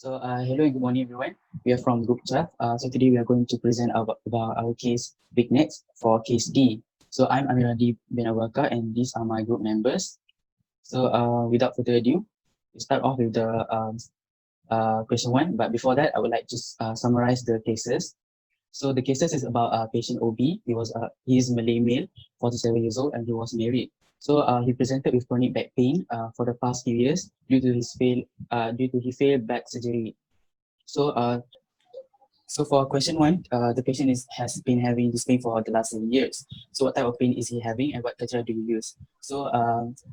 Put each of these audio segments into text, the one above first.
Hello and good morning, everyone. We are from Group 12. Today we are going to present about our case Big Nets for case D. So, I'm Amiradi bin Awaka, and these are my group members. Without further ado, we start off with the question one. But before that, I would like to summarize the cases. So, the cases is about patient OB. He is Malay male, 47 years old, and he was married. He presented with chronic back pain for the past few years due to his failed back surgery. So, uh, so for question one, the patient has been having this pain for the last 7 years. So what type of pain is he having, and what criteria do you use?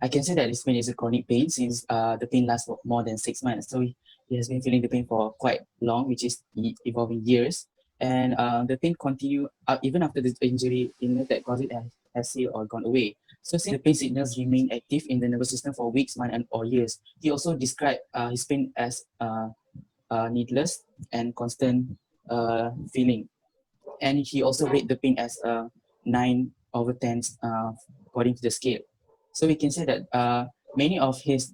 I can say that this pain is a chronic pain since the pain lasts for more than 6 months. So he has been feeling the pain for quite long, which is evolving years. And the pain continue even after the injury illness that caused it has healed or gone away. So since the pain signals remain active in the nervous system for weeks, months, or years, he also described his pain as needless and constant feeling. And he also rate the pain as a 9/10 according to the scale. So we can say that many of his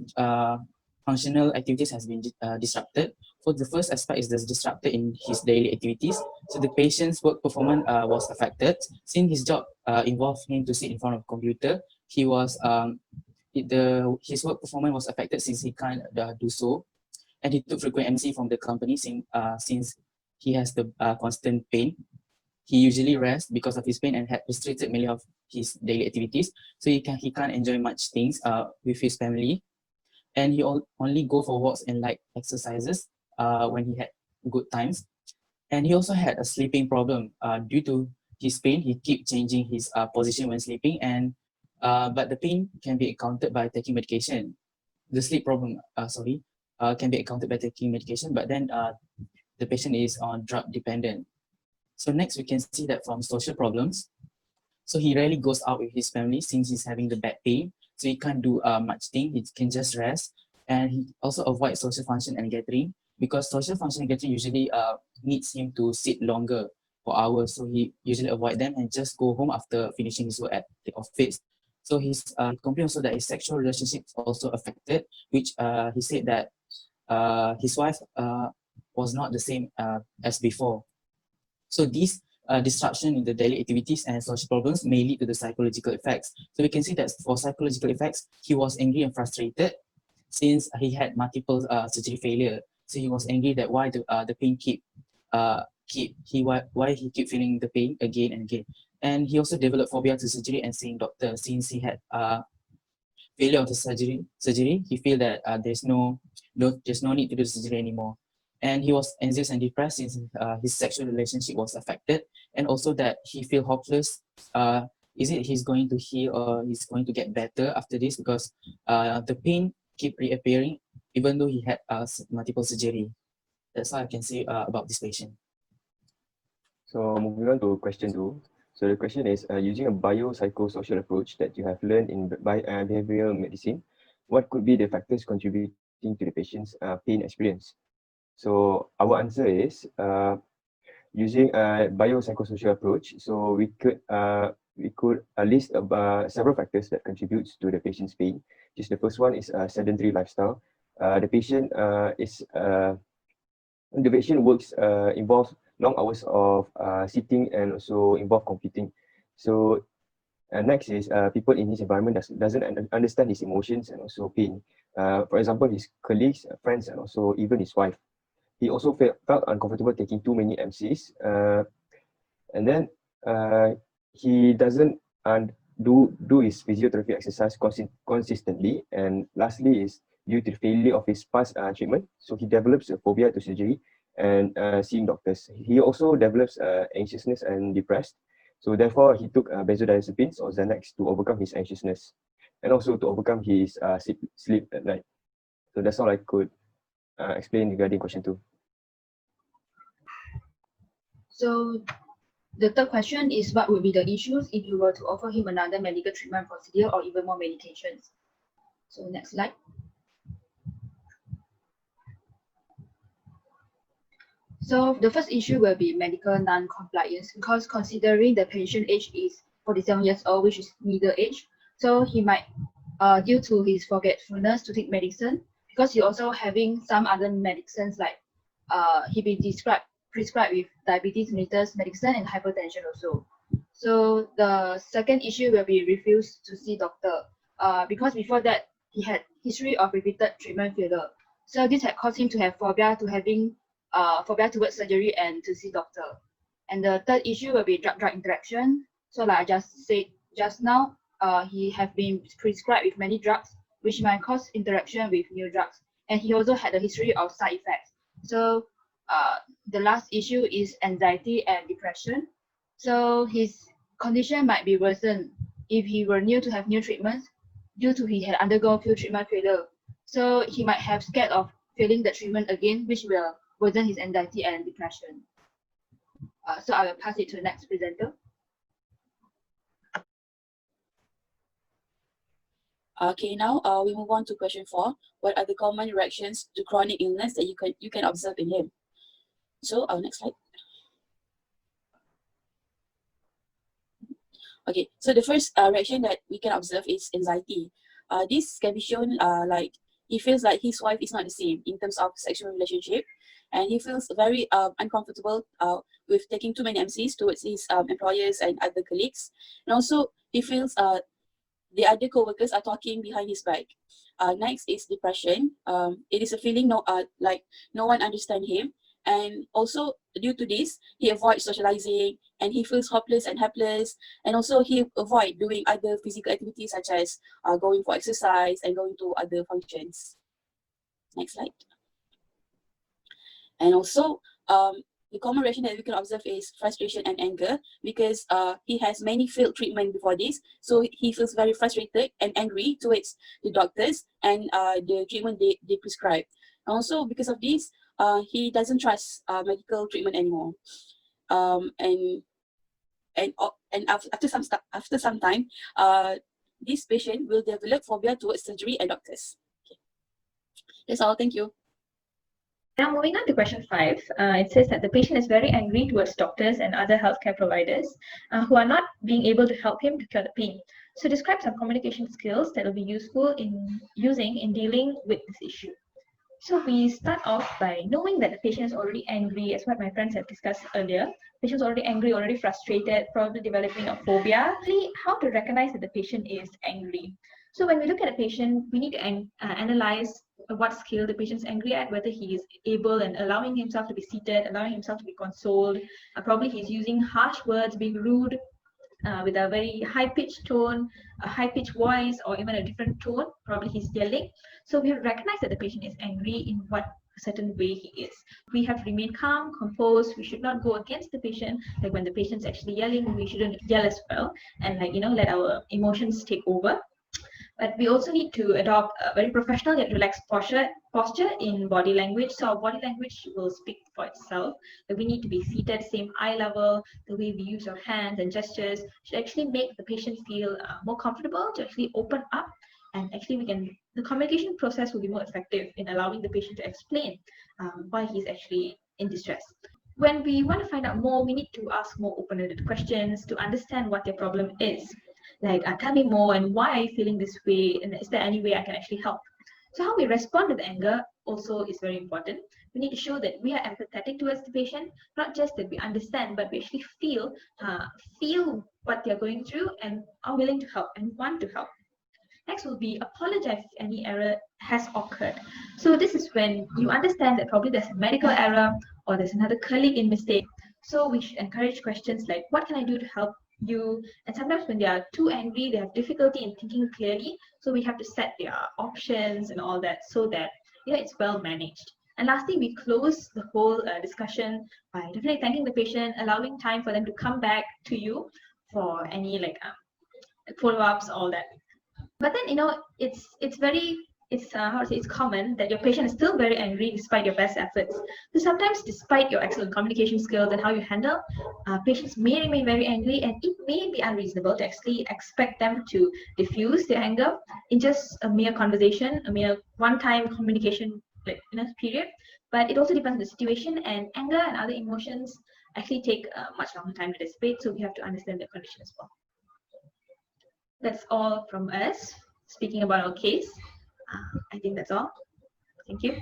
functional activities has been disrupted. So the first aspect is disrupted in his daily activities. So the patient's work performance was affected. Since his job involved him to sit in front of a computer, his work performance was affected since he can't do so, and he took frequent MC from the company since he has the constant pain. He usually rests because of his pain and had restricted many of his daily activities. So he can't enjoy much things with his family, and only go for walks and light exercises when he had good times. And he also had a sleeping problem due to his pain. He keep changing his position when sleeping, and but the pain can be accounted by taking medication. The sleep problem, can be accounted by taking medication, but then the patient is on drug dependent. So next we can see that from social problems. So he rarely goes out with his family since he's having the back pain. So he can't do much thing. He can just rest, and he also avoids social function and gathering because social function and gathering usually needs him to sit longer for hours. So he usually avoid them and just go home after finishing his work at the office. So he complained also that his sexual relationships also affected, which he said that his wife was not the same as before. So these disruption in the daily activities and social problems may lead to the psychological effects. So we can see that for psychological effects, he was angry and frustrated since he had multiple surgery failure. So he was angry that why the pain why he keep feeling the pain again and again. And he also developed phobia to surgery and seeing doctor since he had failure of the surgery. He feel that there's no need to do the surgery anymore. And he was anxious and depressed since his sexual relationship was affected, and also that he feel hopeless. Is it he's going to heal or he's going to get better after this, because the pain keep reappearing even though he had multiple surgery. That's all I can say about this patient. So moving on to question 2. So the question is, using a biopsychosocial approach that you have learned in behavioral medicine, what could be the factors contributing to the patient's pain experience? So our answer is using a biopsychosocial approach. So we could list several factors that contributes to the patient's pain. Just the first one is sedentary lifestyle. The patient works involves long hours of sitting and also involve computing. So next is people in his environment doesn't understand his emotions and also pain. For example, his colleagues, friends, and also even his wife. He also felt uncomfortable taking too many MCs, and then he doesn't do his physiotherapy exercise consistently. And lastly is due to the failure of his past treatment, so he develops a phobia to surgery and seeing doctors. He also develops anxiousness and depressed. So therefore, he took benzodiazepines or Xanax to overcome his anxiousness and also to overcome his sleep at night. So that's all I could explain regarding question 2. So the third question is, what would be the issues if you were to offer him another medical treatment procedure or even more medications? So next slide. So the first issue will be medical non-compliance, because considering the patient age is 47 years old, which is middle age, so he might, due to his forgetfulness to take medicine, because he also having some other medicines like he be prescribed with diabetes mellitus medicine and hypertension also. So the second issue will be refused to see doctor because before that he had history of repeated treatment failure. So this had caused him to have phobia towards surgery and to see doctor. And the third issue will be drug-drug interaction. So like I just said just now, he have been prescribed with many drugs which might cause interaction with new drugs. And he also had a history of side effects. So the last issue is anxiety and depression. So his condition might be worsened if he were new to have new treatments due to he had undergone few treatment failure. So he might have scared of failing the treatment again, which will worsen his anxiety and depression. So I will pass it to the next presenter. Okay, now we move on to question 4. What are the common reactions to chronic illness that you can observe in him? So next slide. Okay, so the first reaction that we can observe is anxiety. This can be shown like he feels like his wife is not the same in terms of sexual relationship, and he feels very uncomfortable with taking too many MCs towards his employers and other colleagues. And also he feels the other co-workers are talking behind his back. Next is depression. It is a feeling like no one understands him. And also due to this, he avoids socializing and he feels hopeless and helpless. And also he avoid doing other physical activities such as going for exercise and going to other functions. Next slide. And also the common reaction that we can observe is frustration and anger because he has many failed treatment before this. So he feels very frustrated and angry towards the doctors and the treatment they prescribe. Also because of this, he doesn't trust medical treatment anymore. And after some time, this patient will develop phobia towards surgery and doctors. Okay. That's all. Thank you. Now moving on to question 5, it says that the patient is very angry towards doctors and other healthcare providers who are not being able to help him to cure the pain. So describe some communication skills that will be useful in using in dealing with this issue. So we start off by knowing that the patient is already angry, as what my friends have discussed earlier. The patient is already angry, already frustrated, probably developing a phobia. How to recognize that the patient is angry. So when we look at a patient, we need to analyze what scale the patient is angry at, whether he is able and allowing himself to be seated, allowing himself to be consoled. Probably he's using harsh words, being rude, with a very high-pitched tone, a high-pitched voice, or even a different tone. Probably he's yelling. So we have to recognize that the patient is angry in what certain way he is. We have to remain calm, composed. We should not go against the patient. Like when the patient's actually yelling, we shouldn't yell as well, and let our emotions take over. But we also need to adopt a very professional yet relaxed posture in body language. So our body language will speak for itself. That we need to be seated, same eye level. The way we use our hands and gestures should actually make the patient feel more comfortable to actually open up. And actually, the communication process will be more effective in allowing the patient to explain why he's actually in distress. When we want to find out more, we need to ask more open-ended questions to understand what their problem is. Like, tell me more, and why are you feeling this way, and is there any way I can actually help? So how we respond to the anger also is very important. We need to show that we are empathetic towards the patient, not just that we understand, but we actually feel what they're going through and are willing to help and want to help. Next will be apologize if any error has occurred. So this is when you understand that probably there's a medical error or there's another colleague in mistake. So we should encourage questions like, what can I do to help you? And sometimes when they are too angry, they have difficulty in thinking clearly. So we have to set their options and all that so that it's well managed. And lastly, we close the whole discussion by definitely thanking the patient, allowing time for them to come back to you for any follow-ups, all that. But then it's common that your patient is still very angry despite your best efforts. So sometimes, despite your excellent communication skills and how you handle, patients may remain very angry, and it may be unreasonable to actually expect them to diffuse their anger in just a mere conversation, a mere one-time communication period. But it also depends on the situation, and anger and other emotions actually take much longer time to dissipate. So we have to understand the condition as well. That's all from us speaking about our case. I think that's all. Thank you.